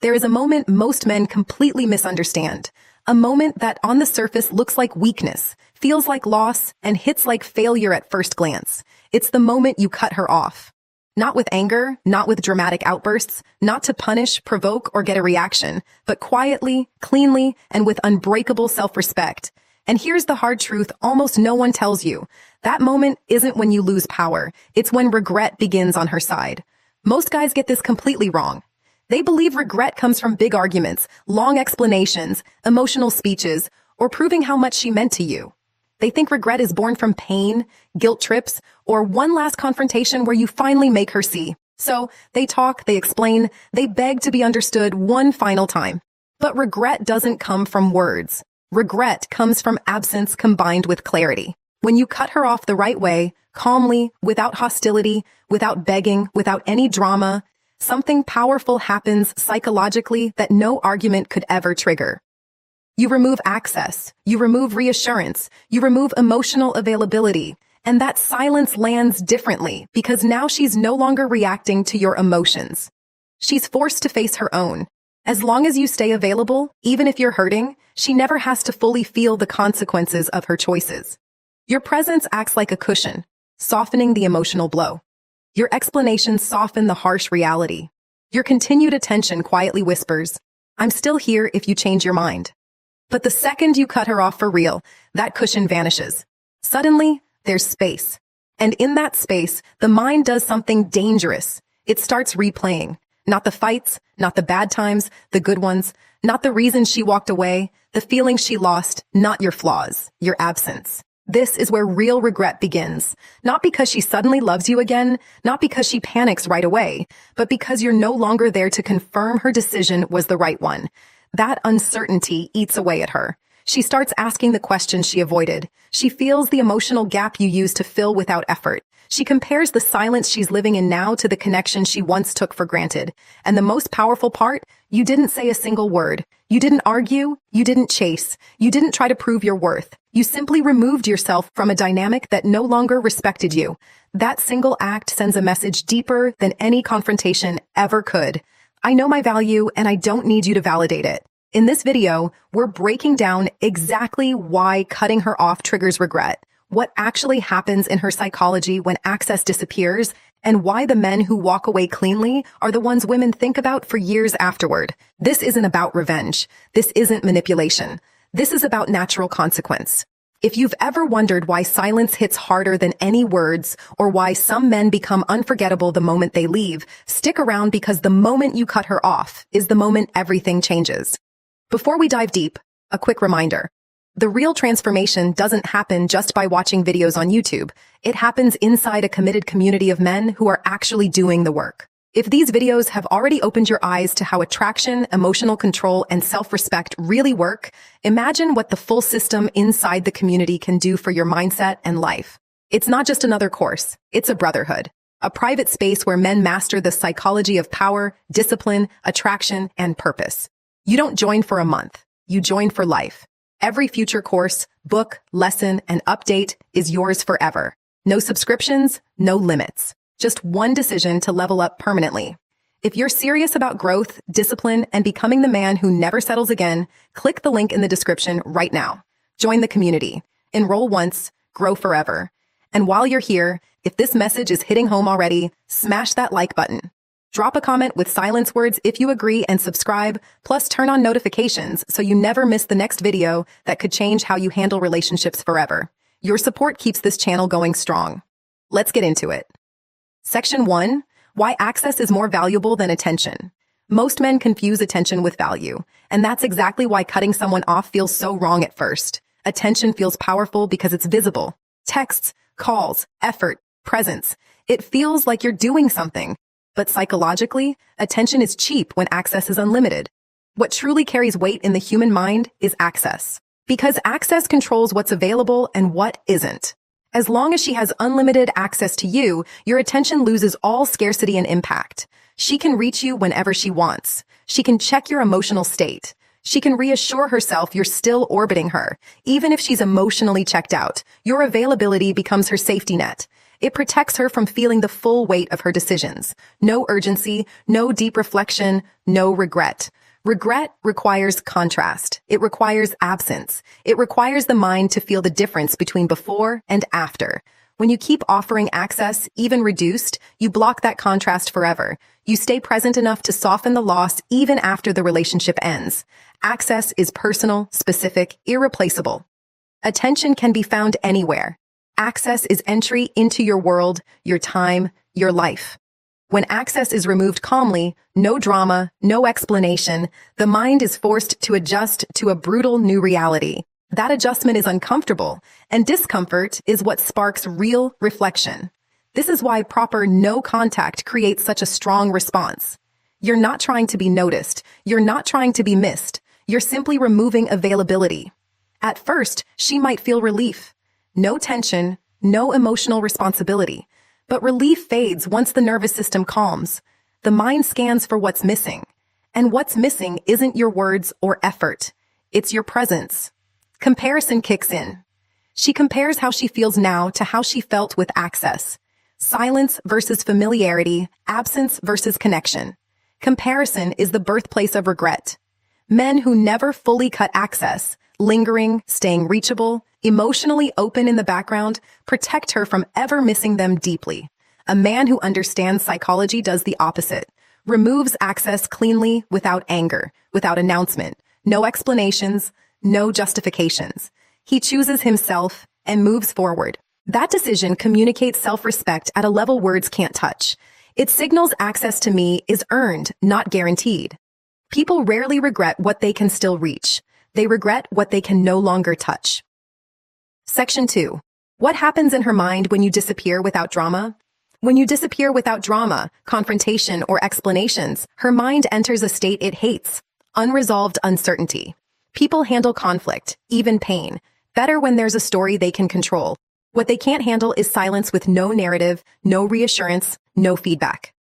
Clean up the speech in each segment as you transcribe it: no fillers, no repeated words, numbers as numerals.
There is a moment most men completely misunderstand. A moment that on the surface looks like weakness, feels like loss, and hits like failure at first glance. It's the moment you cut her off. Not with anger, not with dramatic outbursts, not to punish, provoke, or get a reaction, but quietly, cleanly, and with unbreakable self-respect. And here's the hard truth almost no one tells you. That moment isn't when you lose power. It's when regret begins on her side. Most guys get this completely wrong. They believe regret comes from big arguments, long explanations, emotional speeches, or proving how much she meant to you. They think regret is born from pain, guilt trips, or one last confrontation where you finally make her see. So they talk, they explain, they beg to be understood one final time. But regret doesn't come from words. Regret comes from absence combined with clarity. When you cut her off the right way, calmly, without hostility, without begging, without any drama, something powerful happens psychologically that no argument could ever trigger. You remove access, you remove reassurance, you remove emotional availability, and that silence lands differently because now she's no longer reacting to your emotions. She's forced to face her own. As long as you stay available, even if you're hurting, she never has to fully feel the consequences of her choices. Your presence acts like a cushion, softening the emotional blow. Your explanations soften the harsh reality. Your continued attention quietly whispers, "I'm still here if you change your mind." But the second you cut her off for real, that cushion vanishes. Suddenly, there's space. And in that space, the mind does something dangerous. It starts replaying. Not the fights, not the bad times, the good ones, not the reasons she walked away, the feelings she lost, not your flaws, your absence. This is where real regret begins. Not because she suddenly loves you again, not because she panics right away, but because you're no longer there to confirm her decision was the right one. That uncertainty eats away at her. She starts asking the questions she avoided. She feels the emotional gap you used to fill without effort. She compares the silence she's living in now to the connection she once took for granted. And the most powerful part, you didn't say a single word. You didn't argue. You didn't chase. You didn't try to prove your worth. You simply removed yourself from a dynamic that no longer respected you. That single act sends a message deeper than any confrontation ever could. I know my value and I don't need you to validate it. In this video, we're breaking down exactly why cutting her off triggers regret, what actually happens in her psychology when access disappears, and why the men who walk away cleanly are the ones women think about for years afterward. This isn't about revenge. This isn't manipulation. This is about natural consequence. If you've ever wondered why silence hits harder than any words, or why some men become unforgettable the moment they leave, stick around because the moment you cut her off is the moment everything changes. Before we dive deep, a quick reminder. The real transformation doesn't happen just by watching videos on YouTube. It happens inside a committed community of men who are actually doing the work. If these videos have already opened your eyes to how attraction, emotional control, and self-respect really work, imagine what the full system inside the community can do for your mindset and life. It's not just another course. It's a brotherhood. A private space where men master the psychology of power, discipline, attraction, and purpose. You don't join for a month. You join for life. Every future course, book, lesson, and update is yours forever. No subscriptions, no limits. Just one decision to level up permanently. If you're serious about growth, discipline, and becoming the man who never settles again, click the link in the description right now. Join the community. Enroll once, grow forever. And while you're here, if this message is hitting home already, smash that like button. Drop a comment with silence words if you agree and subscribe, plus turn on notifications so you never miss the next video that could change how you handle relationships forever. Your support keeps this channel going strong. Let's get into it. Section 1. Why access is more valuable than attention. Most men confuse attention with value, and that's exactly why cutting someone off feels so wrong at first. Attention feels powerful because it's visible. Texts, calls, effort, presence. It feels like you're doing something. But psychologically, attention is cheap when access is unlimited. What truly carries weight in the human mind is access. Because access controls what's available and what isn't. As long as she has unlimited access to you, your attention loses all scarcity and impact. She can reach you whenever she wants. She can check your emotional state. She can reassure herself you're still orbiting her. Even if she's emotionally checked out, your availability becomes her safety net. It protects her from feeling the full weight of her decisions. No urgency, no deep reflection, no regret. Regret requires contrast. It requires absence. It requires the mind to feel the difference between before and after. When you keep offering access, even reduced, you block that contrast forever. You stay present enough to soften the loss even after the relationship ends. Access is personal, specific, irreplaceable. Attention can be found anywhere. Access is entry into your world, your time, your life. When access is removed calmly, no drama, no explanation, the mind is forced to adjust to a brutal new reality. That adjustment is uncomfortable, and discomfort is what sparks real reflection. This is why proper no contact creates such a strong response. You're not trying to be noticed. You're not trying to be missed. You're simply removing availability. At first, she might feel relief. No tension, no emotional responsibility. But relief fades once the nervous system calms. The mind scans for what's missing. And what's missing isn't your words or effort. It's your presence. Comparison kicks in. She compares how she feels now to how she felt with access. Silence versus familiarity, absence versus connection. Comparison is the birthplace of regret. Men who never fully cut access, lingering, staying reachable, emotionally open in the background, protect her from ever missing them deeply. A man who understands psychology does the opposite. Removes access cleanly, without anger, without announcement, no explanations, no justifications. He chooses himself and moves forward. That decision communicates self-respect at a level words can't touch. It signals access to me is earned, not guaranteed. People rarely regret what they can still reach. They regret what they can no longer touch. Section 2. What happens in her mind when you disappear without drama? When you disappear without drama, confrontation, or explanations, her mind enters a state it hates, unresolved uncertainty. People handle conflict, even pain, better when there's a story they can control. What they can't handle is silence with no narrative, no reassurance, no feedback.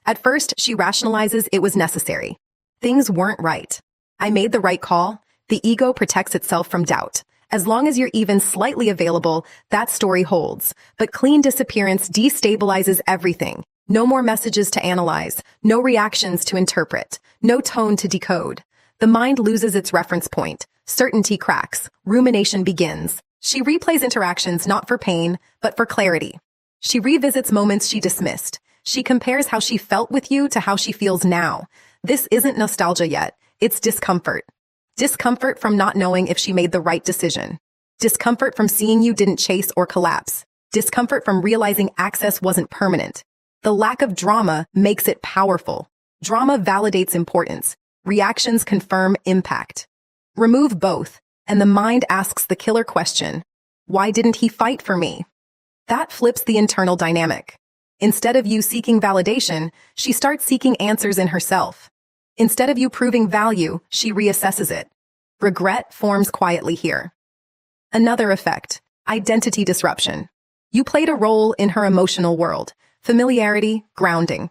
At first, she rationalizes it was necessary. Things weren't right. I made the right call. The ego protects itself from doubt. As long as you're even slightly available, that story holds. But clean disappearance destabilizes everything. No more messages to analyze, no reactions to interpret, no tone to decode. The mind loses its reference point. Certainty cracks. Rumination begins. She replays interactions not for pain, but for clarity. She revisits moments she dismissed. She compares how she felt with you to how she feels now. This isn't nostalgia yet. It's discomfort. Discomfort from not knowing if she made the right decision. Discomfort from seeing you didn't chase or collapse. Discomfort from realizing access wasn't permanent. The lack of drama makes it powerful. Drama validates importance. Reactions confirm impact. Remove both, and the mind asks the killer question, why didn't he fight for me? That flips the internal dynamic. Instead of you seeking validation, she starts seeking answers in herself. Instead of you proving value, she reassesses it. Regret forms quietly here. Another effect, identity disruption. You played a role in her emotional world, familiarity, grounding.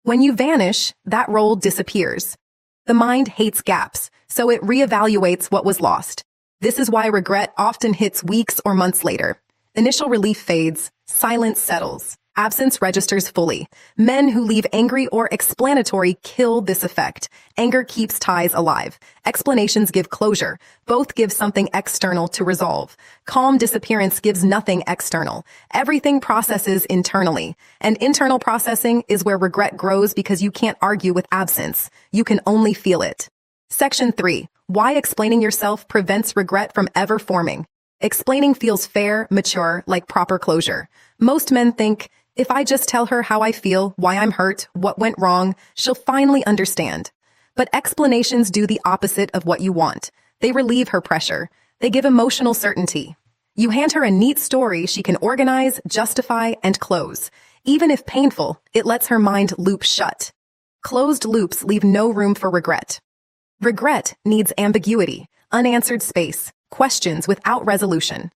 When you vanish, that role disappears. The mind hates gaps, so it reevaluates what was lost. This is why regret often hits weeks or months later. Initial relief fades, silence settles. Absence registers fully. Men who leave angry or explanatory kill this effect. Anger keeps ties alive. Explanations give closure. Both give something external to resolve. Calm disappearance gives nothing external. Everything processes internally. And internal processing is where regret grows because you can't argue with absence. You can only feel it. Section 3. Why explaining yourself prevents regret from ever forming. Explaining feels fair, mature, like proper closure. Most men think, if I just tell her how I feel, why I'm hurt, what went wrong, she'll finally understand. But explanations do the opposite of what you want. They relieve her pressure. They give emotional certainty. You hand her a neat story she can organize, justify, and close. Even if painful, it lets her mind loop shut. Closed loops leave no room for regret. Regret needs ambiguity, unanswered space, questions without resolution.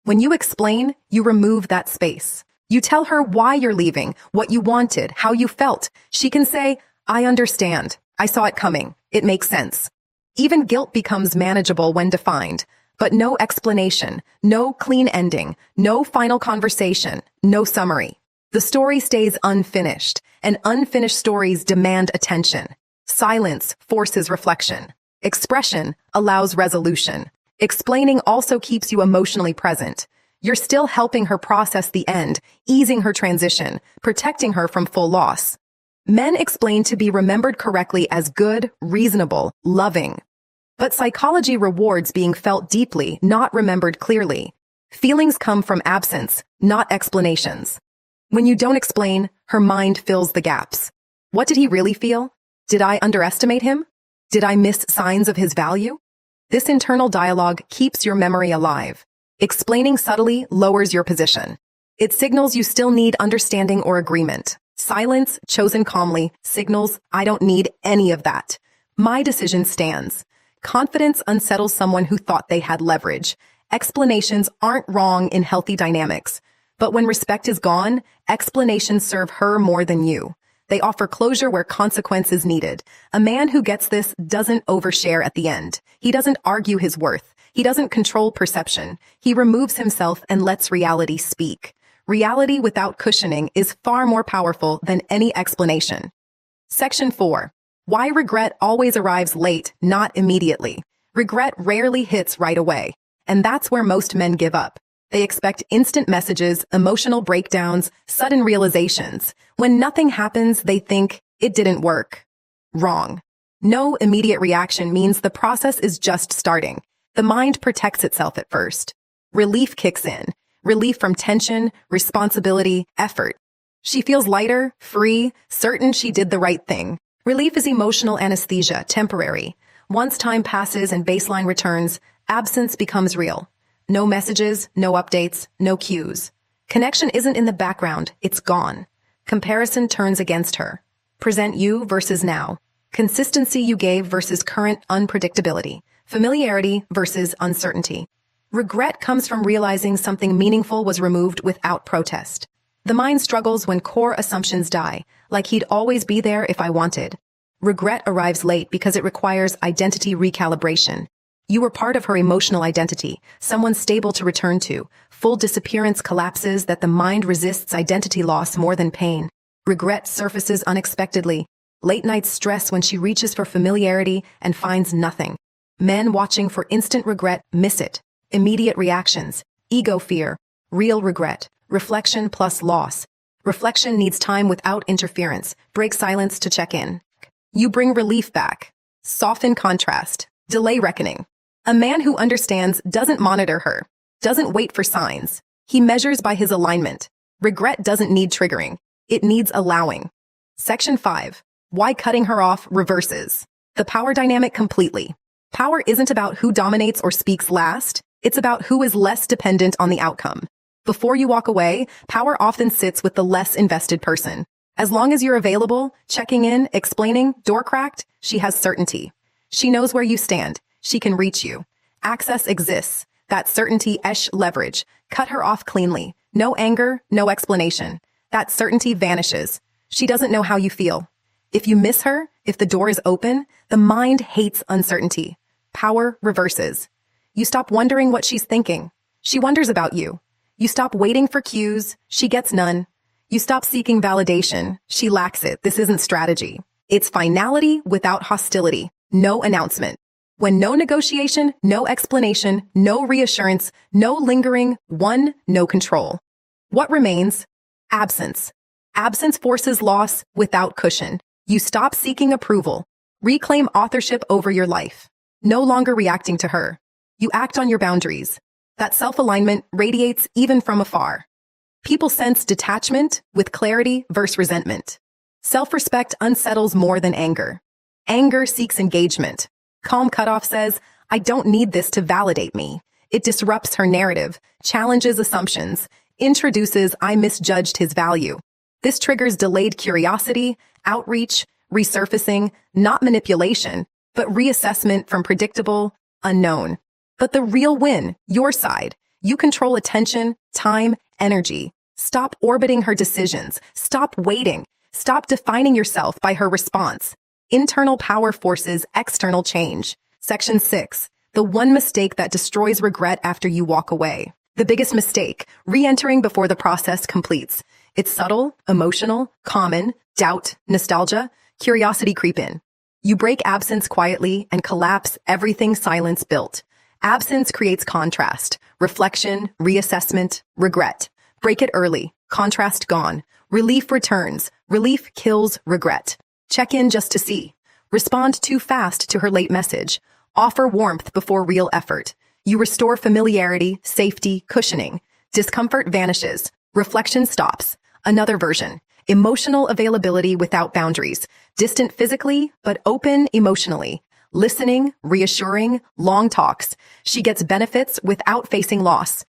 When you explain, you remove that space. You tell her why you're leaving, what you wanted, how you felt. She can say, I understand. I saw it coming. It makes sense. Even guilt becomes manageable when defined. But no explanation, no clean ending, no final conversation, no summary. The story stays unfinished, and unfinished stories demand attention. Silence forces reflection. Expression allows resolution. Explaining also keeps you emotionally present. You're still helping her process the end, easing her transition, protecting her from full loss. Men explain to be remembered correctly as good, reasonable, loving. But psychology rewards being felt deeply, not remembered clearly. Feelings come from absence, not explanations. When you don't explain, her mind fills the gaps. What did he really feel? Did I underestimate him? Did I miss signs of his value? This internal dialogue keeps your memory alive. Explaining subtly lowers your position. It signals you still need understanding or agreement. Silence, chosen calmly, signals, I don't need any of that. My decision stands. Confidence unsettles someone who thought they had leverage. Explanations aren't wrong in healthy dynamics. But when respect is gone, explanations serve her more than you. They offer closure where consequence is needed. A man who gets this doesn't overshare at the end. He doesn't argue his worth. He doesn't control perception. He removes himself and lets reality speak. Reality without cushioning is far more powerful than any explanation. Section 4. Why regret always arrives late, not immediately. Regret rarely hits right away. And that's where most men give up. They expect instant messages, emotional breakdowns, sudden realizations. When nothing happens, they think, it didn't work. Wrong. No immediate reaction means the process is just starting. The mind protects itself at first. Relief kicks in. Relief from tension, responsibility, effort. She feels lighter, free, certain she did the right thing. Relief is emotional anesthesia, temporary. Once time passes and baseline returns, absence becomes real. No messages, no updates, no cues. Connection isn't in the background, it's gone. Comparison turns against her. Present you versus now. Consistency you gave versus current unpredictability. Familiarity versus uncertainty. Regret comes from realizing something meaningful was removed without protest. The mind struggles when core assumptions die, like he'd always be there if I wanted. Regret arrives late because it requires identity recalibration. You were part of her emotional identity, someone stable to return to. Full disappearance collapses that the mind resists identity loss more than pain. Regret surfaces unexpectedly. Late night stress when she reaches for familiarity and finds nothing. Men watching for instant regret miss it. Immediate reactions, ego fear, real regret, reflection plus loss. Reflection needs time without interference. Break silence to check in. You bring relief back. Soften contrast. Delay reckoning. A man who understands doesn't monitor her, doesn't wait for signs. He measures by his alignment. Regret doesn't need triggering. It needs allowing. Section 5. Why cutting her off reverses. The power dynamic completely. Power isn't about who dominates or speaks last. It's about who is less dependent on the outcome. Before you walk away, power often sits with the less invested person. As long as you're available, checking in, explaining, door cracked, she has certainty. She knows where you stand. She can reach you. Access exists. That certainty leverage. Cut her off cleanly. No anger, no explanation. That certainty vanishes. She doesn't know how you feel. If you miss her, if the door is open, the mind hates uncertainty. Power reverses. You stop wondering what she's thinking. She wonders about you. You stop waiting for cues. She gets none. You stop seeking validation. She lacks it. This isn't strategy. It's finality without hostility. No announcement. When no negotiation, no explanation, no reassurance, no lingering, no control. What remains? Absence. Absence forces loss without cushion. You stop seeking approval. Reclaim authorship over your life. No longer reacting to her. You act on your boundaries. That self-alignment radiates even from afar. People sense detachment with clarity versus resentment. Self-respect unsettles more than anger. Anger seeks engagement. Calm cutoff says, I don't need this to validate me. It disrupts her narrative, challenges assumptions, introduces I misjudged his value. This triggers delayed curiosity, outreach, resurfacing, not manipulation, but reassessment from predictable, unknown. But the real win, your side. You control attention, time, energy. Stop orbiting her decisions. Stop waiting. Stop defining yourself by her response. Internal power forces external change. Section 6. The one mistake that destroys regret after you walk away. The biggest mistake, re-entering before the process completes. It's subtle, emotional, common, doubt, nostalgia, curiosity creep in. You break absence quietly and collapse everything silence built. Absence creates contrast, reflection, reassessment, regret. Break it early, contrast gone. Relief returns, relief kills regret. Check in just to see. Respond too fast to her late message. Offer warmth before real effort. You restore familiarity, safety, cushioning. Discomfort vanishes. Reflection stops. Another version. Emotional availability without boundaries. Distant physically, but open emotionally. Listening, reassuring, long talks. She gets benefits without facing loss.